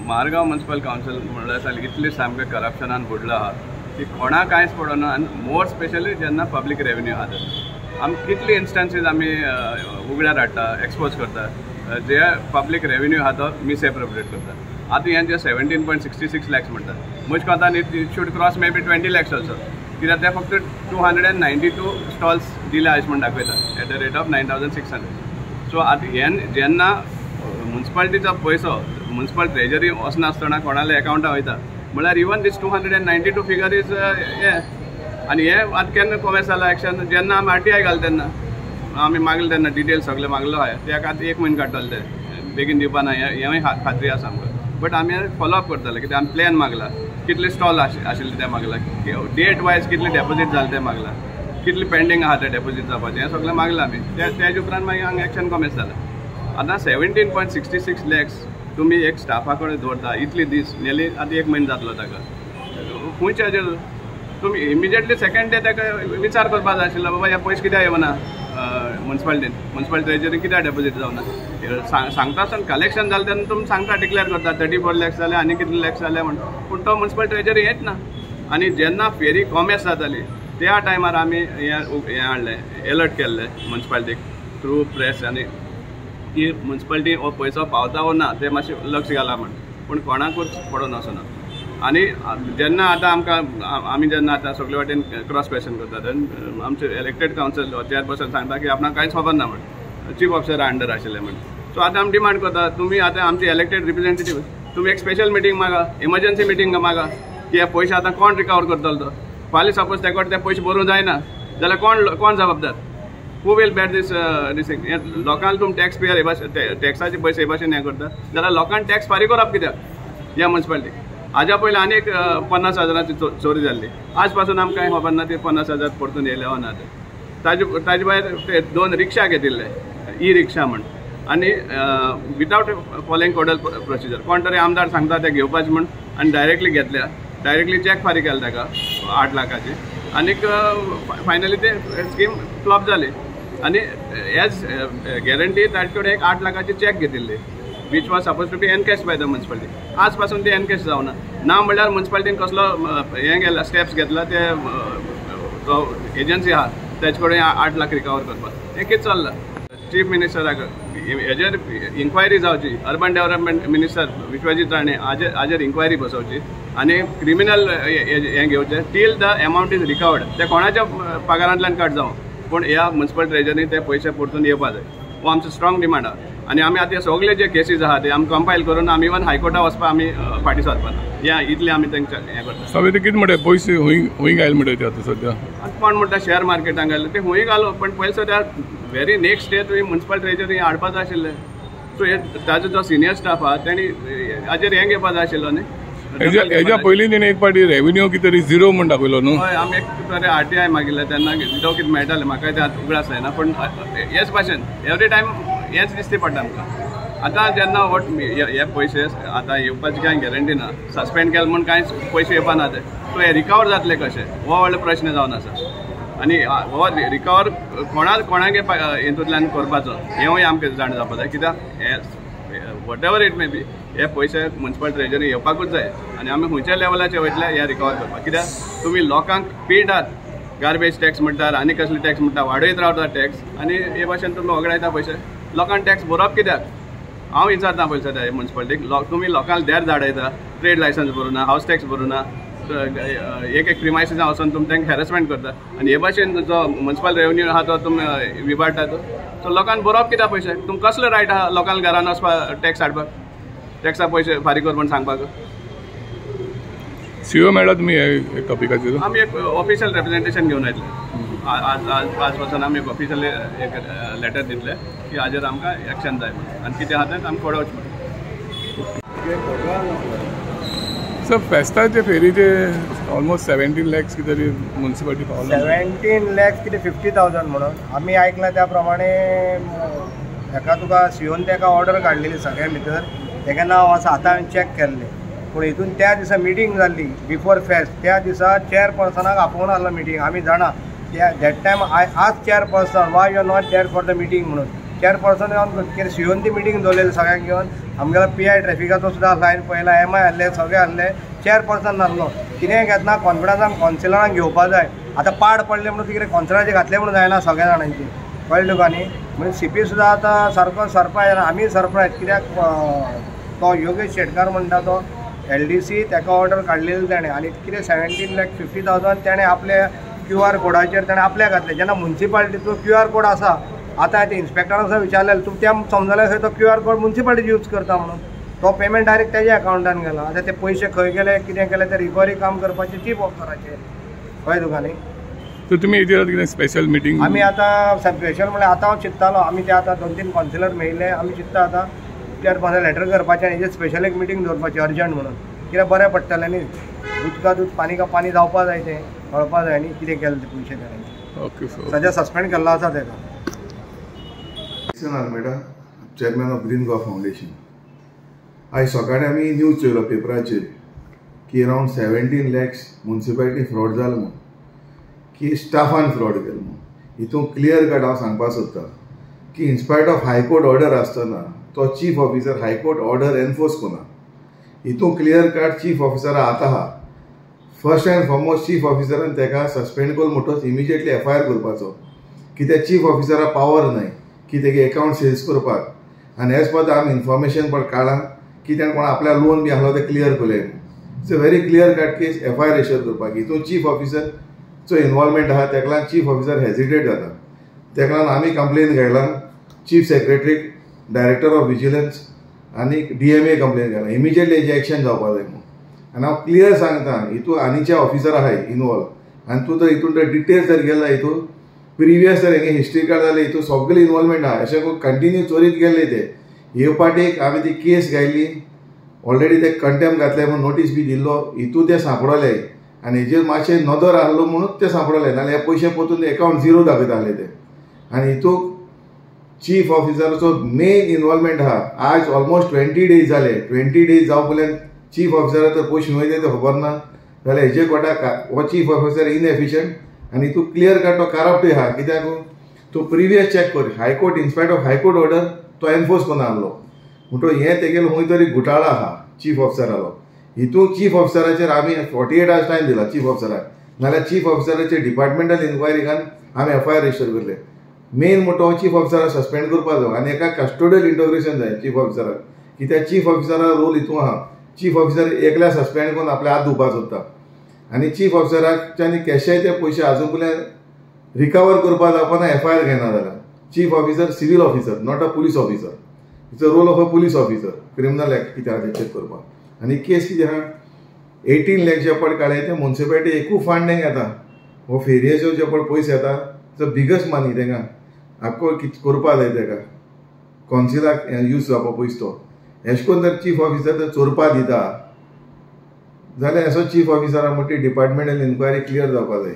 Margao municipal council म्हणल्यार इतली सामकें करप्शनान बुडलो आहा की कोणा कांयच पडना आनी मोर स्पेशली जेन्ना पब्लीक रेवेन्यू आहा आमी कितली इन्स्टन्सीस आमी उगड्यार हाडटा एक्सपोज करता जे पब्लीक रेवेन्यू आहा तो मिसएप्रोप्रिएट करता. आतां हेंचे 17.66 lakhs म्हणटात म्हज्या कोंतान it should cross maybe 20 lakhs also कित्याक ते फक्त 292 स्टॉल्स दिले अशें म्हण दाखयता at the rate of 9,600. So आतां हें जेन्ना म्युनिसिपालिटीचो पयसो म्युनिसिपल ट्रेजरी वचनासतना कोणाल्या अकाउंटां वयता म्हळ्यार इवन दीस 292 फिगर इज हे आनी हे आतां केन्ना कॉमेर्स जालां एक्शन जेन्ना आमी RTI घाल तेन्ना आमी मागले तेन्ना डिटेल्स सगळे मागलो आहा तेका आतां 1 म्हयनो काडटले ते बेगीन दिवपा ना हेंय खात्री आसा आमकां. बट आमी फॉलोअप करतले कित्याक आमी प्लॅन मागला कितले स्टॉल आशिल्ले ते मागला डेट वायज कितले डेपोजीट जाले ते मागला कितले पेंडींग आहा ते डेपोजीट जावपाचें हें सगळें मागलां आमी तेज उपरांत मागीर हांगा एक्शन कॉमेर्स जालें. आतां 17.66 lakhs तुमी एक स्टाफा कडेन दवरता इतले दीस नेली आतां 1 म्हयनो जातलो ताका खंयचे हाजेर तुमी इमिजिएटली सेकंड डे ताका विचार करपाक जाय आशिल्लो बाबा हे पयशे कित्याक येवना म्युनिसिपालिटीन म्युनिसिपल ट्रेजरी कित्याक डेपोजीट जावना सांगता आसतना कलेक्शन जालें तेन्ना तुमी सांगता डिक्लेअर करता 34 lakhs जाले आनी कितले लॅक्स जाले म्हण पूण तो म्युनिसिपल ट्रेजरी येत ना. आनी जेन्ना फेरी कॉमेर्स जाताली त्या टायमार आमी हें हाडलें अलर्ट केल्लें म्युनिसिपालिटीक थ्रू प्रेस आनी की म्युनिसिपालिटी हो पयसो पावता वो ना ते मातशें लक्ष घाला म्हण पूण कोणाकूच पडून वचना. आनी जेन्ना आतां आमकां आमी जेन्ना आतां सगळे वाटेन क्रॉस क्वेश्चन करता तेन्ना आमचे इलेक्टेड कावन्सील चेअरपर्सन सांगता की आपणाक कांयच खबर ना म्हण चीफ ऑफिसरा अंडर आशिल्ले म्हण. सो आतां आमी डिमांड करता तुमी आतां आमचे इलेक्टेड रिप्रेझेंटेटीव तुमी एक स्पेशल मिटींग मागा इमर्जन्सी मिटींग मागा की हे पयशे आतां कोण रिकवर करतलो तो फाल्यां सपोज तेका ते पयशे भरूंक जायना जाल्यार कोण जबाबदार हू वील बेर दीस लोकांक तुमी टॅक्स पेयर हे भाशेन टॅक्साचे पयशे हे भाशेन हें करता जाल्यार लोकांक टॅक्स फारीक करप कित्याक ह्या म्युनिसिपालिटीक. हाज्या पयलीं आनी एक 50,000ची चोरी जाल्ली आज पासून आमकां कांय खबर ना ती 50,000 परतून येयले वा ना ते ताजे भायर ते 2 रिक्षा घेतिल्ले ई रिक्षा म्हण आनी विदावट फॉलोइंग कोडल प्रोसिजर कोण तरी आमदार सांगता ते घेवपाचे म्हण आनी डायरेक्टली चॅक फारीक केला ताका 8 लाखाची आनीक फायनली ते स्कीम फ्लॉप जाली आनी एज गॅरंटी ताजे कडेन एक 8 लाखाची चॅक घेतिल्ली which was supposed to be encashed by the municipality. आज पासून ते एनकेश जावना ना म्हणल्यार म्युनिसिपालिटीन कसलो हें गेला स्टेप्स घेतला ते एजन्सी आहा तेजे कडेन 8 लाख रिकवर करपाक हें कितें चल्लां. चीफ मिनिस्टराक हेजेर इन्क्वायरी जावची urban development minister Vishwajit Rane हाजेर इन्क्वायरी बसोवची आनी क्रिमिनल हें घेवचें till the amount is recovered ते कोणाच्या पगारांतल्यान कट जावं पूण ह्या म्युनिसिपल ट्रेजरीन ते पयशे परतून येवपा जाय हो आमचो स्ट्रॉंग डिमांड आहा. आनी आमी आतां सगळे जे केसीस आहा ते आमी कंपायल करून आमी इवन हायकोर्टाक वचपाक आमी फाटीं सरपाना या इतले आमी तांकां हें करता. सगळे ते कितें म्हणटा पयशे हूंय घायल म्हणटा ते आतां सद्या कोण म्हणटा शेअर मार्केटान घाले ते हूंय घालो पण पयलीं सद्या व्हेरी नेक्स्ट डे तुवें म्युनिसिपल ट्रेजरी हाडपा जाय आशिल्लें. सो ताजो जो सिनियर स्टाफ आहा तेणी हाजेर हें घेवपा जाय आशिल्लो न्ही. हेज्या पयलीं तेणी एक पाटी रेव्हेन्यू कितें तरी झिरो म्हण दाखयलो न्हू. हय आमी एक तरी RTI मागिल्ले तेन्ना झिरो कितें मेळटालें म्हाका ते आतां उगडास जायना पूण हेच भाशेन एवरी टायम हेच दिसती पडटा आमकां. आतां जेन्ना हे पयशे आतां येवपाची कांय गॅरंटी ना सस्पेंड केले म्हूण कांयच पयशे येवपा ना ते सो हे रिकवर जातले कशे हो व्हडलो प्रश्न जावन आसा. आनी हो रिकवर कोणागे हितूंतल्यान करपाचो हेंवूय आमकां जाण जावपा जाय कित्याक हे what ever it may be हे पयशे म्युनिसिपल ट्रेजरी येवपाकूच जाय आनी आमी खंयच्या लेवलाचे वयतले हे रिकवर करपाक कित्याक तुमी लोकांक पिळटात गार्बेज टॅक्स म्हणटात आनी कसले टॅक्स म्हणटा वाडयत रावता टॅक्स आनी हे भाशेन तुमी वगडायता पयशे लोकांक टॅक्स भरप कित्याक. हांव विचारता पयलीं सद्या म्युनिसिपालिटीक तुमी लोकांक देर धाडयता ट्रेड लायसन्स भरूना हावस टॅक्स भरूना एक प्रिमायसिसां वचून तुमी तांकां हॅरेसमेंट करता आनी हे भाशेन जो म्युनिसिपल रेव्हेन्यू आहा तो तुमी विबाडटात. सो लोकांक भरप कित्याक पयशे तुमकां कसलो रायट आहा लोकांक घरान वचपाक टॅक्स हाडपाक टॅक्सा पयशे फारीक कर म्हण सांगपाक. सीओ मेळ्ळा तुमी हे टॉपिकाचेर आमी एक ऑफिशियल रिप्रेझेंटेशन घेवन येतले आज पासून आमी एक ऑफिशियल एक लेटर दितले की हाजेर आमकां एक्शन जाय म्हणून आनी कितें आहा तें आमी पळोवचें म्हणून. सर फेस्ताचे फेरीचे ऑलमोस्ट 17 lakhs कितें तरी म्युनिसिपालिटी पावला 17 lakhs कितें 50,000 म्हणून आमी आयकलां त्या प्रमाणे हेका तुका सीओन तेका ऑर्डर काडलेली सगळ्या भितर तेगे नांव आसा आतां हांवें चॅक केल्लें पूण हितून त्या दिसा मिटींग जाल्ली बिफोर फेस्ट त्या दिसा चेअरपर्सनाक आपोवन आसलो मिटींग आमी जाणा दॅट टायम आज chairperson why you are not there for the meeting म्हणून चेअरपर्सन येवन शिवोन ती मिटींग दवरलेली सगळ्यांक घेवन आमगेलो PI ट्रॅफिकाचो सुद्दां लायन पळयला, MI आहले, सगळे आहले, चेअरपर्सन नासलो. कितें घेतना कॉन्फिडन्सान कॉन्सिलरांक घेवपा जाय. आतां पाड पडले म्हणून कितें कॉन्सिलराचे घातले म्हणून जायना सगळ्या जाणांची, कळ्ळें तुका न्ही. म्हणजे CP सुद्दां आतां सारको सरप्रायज, आमी सरप्रायज कित्याक तो योगेश शेटकार म्हणटा तो LDC ताका ऑर्डर काडलेली ताणें आनी कितें 17,50,000 ताणें आपल्या QR कोडाचेर ताणें आपल्याक घातले. जेन्ना म्युन्सिपालिटीचो QR कोड आसा, आतां ते इन्स्पेक्टराक विचारलें तूं त्या समजलें खंय तो QR कोड म्युन्सिपालिटी यूज करता म्हणून. तो पेमेंट डायरेक्ट तेज्या अकावंटान गेला. आतां ते पयशे खंय गेले, कितें केलें ते रिकवरी काम करपाचें चीफ ऑफिसराचेर, कळ्ळें तुका न्ही. सो तुमी हेजेर कितें स्पेशल मिटींग आमी आतां स्पेशल म्हळ्यार आतां हांव चिंत्तालो, आमी ते आतां 2-3 कॉन्सिलर मेळिल्ले, आमी चिंत्ता आतां चेअरपर्सन लेटर करपाचें आनी हेजेर स्पेशल एक मिटींग दवरपाची अर्जंट म्हणून. कित्याक बरें पडटलें न्ही, दूध का दूध पानी का पानी जावपा जाय, तें कळपा जाय न्ही कितें केलें ते पयशे ताणें. ओके. सो सध्या सस्पेंड केल्लो आसा ताका. Almeida, chairman of green Goa foundation. आयज सकाळीं आमी न्यूज चोयलो पेपराचेर की अरावंड 17 lakhs म्युन्सिपालिटी फ्रॉड जालो म्हणून, की स्टाफान फ्रॉड केलो म्हणून. हितून क्लियर कट हांव सांगपाक सोदतां की इन्स्पायट ऑफ हायकोर्ट ऑर्डर आसतना तो chief officer high court order enforce कोना. हितून क्लियर कट चीफ ऑफिसरा आतां आहा. फर्स्ट एंड फॉरमोस्ट चीफ ऑफिसरान ताका सस्पेंड करून म्हणटच इमिजिएटली FIR करपाचो, कित्याक चीफ ऑफिसरा पावर नाय की तेगे अकाउंट सीज करपाक. आनी एज पर आमी इन्फॉर्मेशन पण काढला की ताणें कोण आपल्या लोन बी आहलो ते क्लियर केले. It's a very clear cut case FIR issue करपाक. हितून चीफ ऑफिसरचो इन्वॉल्वमेंट आहा, तेका लागून चीफ ऑफिसर हेजिटेट जाता. तेका लागून आमी कंप्लेन घायला चीफ सेक्रेटरीक, डायरेक्टर ऑफ विजिलन्स आनी DMA कंप्लेन घायला. इमिजिएटली हेजें एक्शन जावपा जाय म्हणून. आनी हांव क्लियर सांगता, हितून आनीचे ऑफिसर आहाय इनवॉल्व, आनी तूं तर हितून तर डिटेल्स जर गेला, हितून प्रिवियस जर हेगे हिस्ट्री कार्ड जालें, हितून सगळे इन्वॉल्वमेंट आहा. अशें करून कंटिन्यू चोरीत गेल्ले ते. हे पाटेक आमी ती केस घायली, ऑलरेडी ते कंटेम्प घातले म्हणून नोटीस बी दिल्लो. हितून ते सांपडले आनी हेजेर मातशें नदर आहलो म्हणून ते सांपडले, नाल्यार हे पयशे पोतून अकाउंट झिरो दाखयताले ते. आनी हितून चीफ ऑफिसराचो मेन इन्वॉल्वमेंट आहा. आज ऑलमोस्ट 20 days जाले. 20 days जावं पर्यंत चीफ ऑफिसरा तर पयशे वयले ते खबर ना जाल्यार हेजे कोटाक हो चीफ ऑफिसर इनएफिशियंट आनी तूं क्लियर कट तो करप्टूय आहा. कित्याक तूं प्रिवियस चॅक कर, हायकोर्ट इन्स्पायट ऑफ हायकोर्ट ऑर्डर तो एनफोर्स कोना आहलो म्हणटो हें तेगेलो खंय तरी घोटाळो आहा चीफ ऑफिसरालो. हितून चीफ ऑफिसराचेर आमी 48 hours टायम दिला चीफ ऑफिसराक, नाल्यार चीफ ऑफिसराचेर डिपार्टमेंटल इन्क्वायरी घालून आमी FIR रजिस्टर करले. मेन म्हणटो चीफ ऑफिसराक सस्पेंड करपा जाय आनी एका कस्टोडियल इंटोग्रेशन जाय चीफ ऑफिसराक. कित्याक चीफ ऑफिसरा रोल हितून आहा. चीफ ऑफिसर एकल्या सस्पेंड करून आपले हात धुवपाक सोदता आनी चीफ ऑफिसराच्यानी कॅशाय ते पयशे आजून पर्यंत रिकवर करपा जावपाना FIR घेना जाल्यार. Chief officer civil officer, not a police officer. It's a role of a police officer. Criminal act कितें आहा चेक करपाक. आनी केस कितें आहा, 18 lakhs जे पड काडले ते म्युन्सिपालिटी एकू फंड घेता. हो फेरयेचो जे पड पयशे येता तो बिगस्ट मनी तेंका आख्खो कितें करपा जाय तेका कॉन्सिलाक यूज जावपा पयस तो. अशें करून जर चीफ ऑफिसर जर चोरपा दिता जाल्यार असो चीफ ऑफिसरा म्हणटी डिपार्टमेंटल इन्क्वायरी क्लियर जावपा जाय.